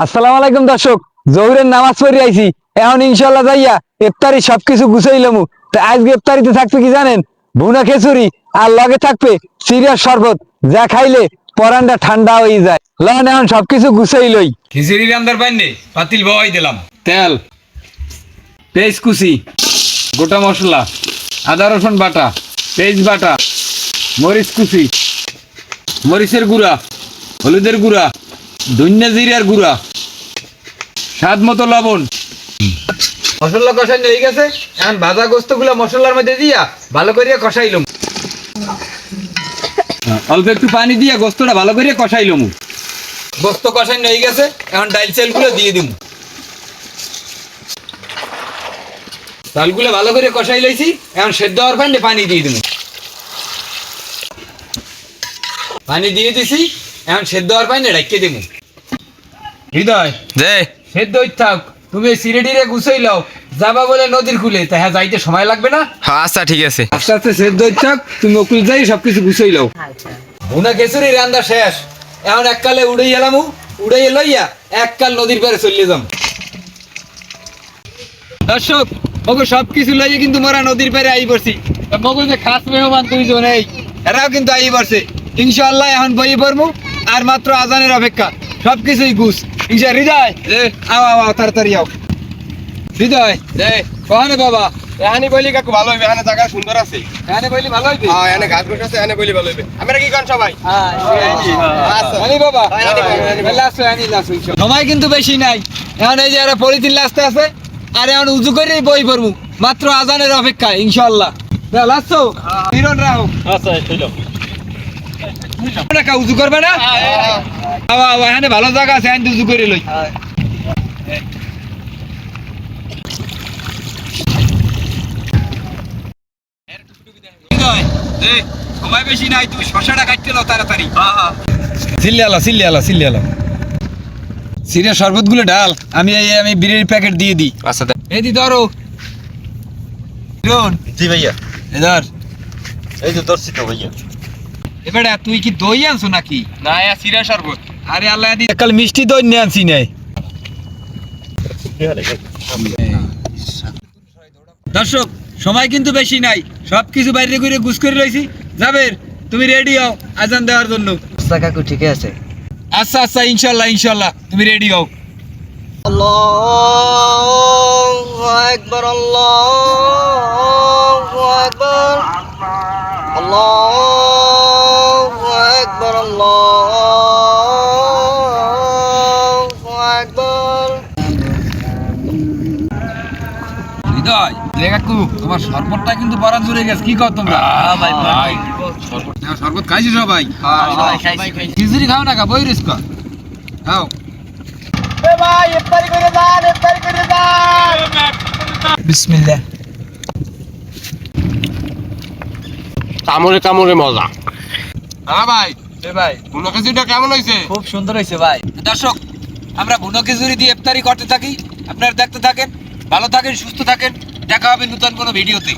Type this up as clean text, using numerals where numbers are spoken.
আসসালামু আলাইকুম দর্শক, জহুরের নামাজ পড়ে আইছি। এখন ইনশাল্লাহ যাইয়া ইফতারি সবকিছু গুছাইলামু। তা আজকে ইফতারিতে থাকবে কি জানেন? ভুনা খিচুড়ি আর লগে থাকবে সিরিয়ার শরবত, যা খাইলে পরানটা ঠান্ডা হয়ে যায়। লন এখন সবকিছু গুছাই লই। খিচুড়ি রান্দার পাইনে পাতিল বহাই দিলাম। তেল, পেঁয়াজ কুচি, গোটা মশলা, আদা রসুন বাটা, পেঁয়াজ বাটা, মরিচ কুচি, মরিচের গুঁড়া, হলুদের গুঁড়া, ধনিয়া জিরার গুঁড়া, স্বাদ মতো লবণ। মশলা কষানো হয়ে গেছে। এখন ভাজা গোস্তগুলো মশলার মধ্যে দিয়া ভালো করে কষাইলাম। অল্প একটু পানি দিয়া গোস্তটা ভালো করে কষাইলাম। গোস্ত কষানো হয়ে গেছে। এখন ডাইল চালগুলো দিয়ে দিব। চালগুলো ভালো করে কষাই লইছি। এখন সেদ্ধ হওয়ার পানি পানি দিয়ে দিব। পানি দিয়ে দিছি। এখন সেদ্ধ হওয়ার পানি ঢাকিয়ে দেব। হৃদয় যে সেদ্ধ হই থাক, তুমি সিরেডিরে গুছাই লও। যাবা বলে নদীর কুলে, তা হ্যাঁ যাইতে সময় লাগবে না। হ্যাঁ আচ্ছা ঠিক আছে। আস্তে আস্তে সেদ্ধ হই থাক, তুমি ওকুল যাই সবকিছু গুছাই লও। ভুনা খিচুড়ি রান্না শেষ। এখন এককালে উড়াই এলাম, উড়াই লইয়া এককাল নদীর পারে চলে যাম। দর্শক মগো সবকিছু লইয়ে কিন্তু মোরা নদীর পারে আই পড়ছি। মগো যে খাস মেহমান দুইজন এই, এরাও কিন্তু আই পড়ছে। ইনশাআল্লাহ এখন বই পড়মু, আর মাত্র আজানের অপেক্ষা। সবকিছুই গুছ ইনশা। হৃদয় আও আও আও, তাড়াতাড়ি আও। হৃদয় কহানে বাবা এখানে বলি কাকু ভালো হইবে, এখানে জায়গা সুন্দর আছে। এখানে বইলি ভালো হইবে। হ্যাঁ এখানে গাছ বসে আছে, এখানে বলি ভালো হইবে। আমরা কি করেন সবাই? আচ্ছা। আনি বাবা আনি বাবা। লাস্ট আনি লাস্ট সময় কিন্তু বেশি নাই। এখন এই যে এরা পলিথিন লাস্টে আছে, আর এখন উজু করেই বই পড়বো। মাত্র আজানের অপেক্ষা ইনশাআল্লাহ। লাস্ট হিরন রাও। আচ্ছা চলো। টাকা উজু করবে না? বাবা এখানে ভালো জায়গা আছে, আমি উজু করে লই। সময় বেশি নাই, তুমি শশাটা কাটতে নাও তাড়াতাড়ি। সিল্লিয়ালা সিরিয়া শরবত গুলো ডাল। আমি বিরিয়ানির প্যাকেট দিয়ে দিই। আচ্ছা এই দি ধরো। হিরন জি ভাইয়া, এদার এই যে দর্শিত ভাইয়া। এবারে তুই কি দই আনছো নাকি? না সিরা শরবত। আরে আল্লাহ দি কাল মিষ্টি দই নিয়ে আনছি নাই। দর্শক সময় কিন্তু বেশি নাই, সবকিছু বাইরে করে গুছ করে রয়েছি। জাবের তুমি রেডি হও আজান দেওয়ার জন্য। কাকু ঠিক আছে। আচ্ছা আচ্ছা ইনশাল্লাহ তুমি রেডি হও। আল্লাহু আকবার, আল্লাহু আকবার, আল্লাহু আকবার, আল্লাহু আকবার। হৃদয় কাকু তোমার শরবতটা কিন্তু বড় জুড়ে গেছে, কি কর তোমরা? শরবত খাইছি সবাই? খিচুড়ি খাও না, বই রিস্ক খাও। এ ভাই ইফতারি করে যান, ইফতারি করে যান। বিসমিল্লাহ। কামড়ে কামড়ে মজা। হ্যাঁ ভাই ভাই ভুনা খিচুড়িটা কেমন হয়েছে? খুব সুন্দর হয়েছে ভাই। দর্শক আমরা ভুনা খিচুড়ি দিয়ে ইফতারি করতে থাকি, আপনারা দেখতে থাকেন। ভালো থাকেন, সুস্থ থাকেন। দেখা হবে নতুন কোনো ভিডিওতে।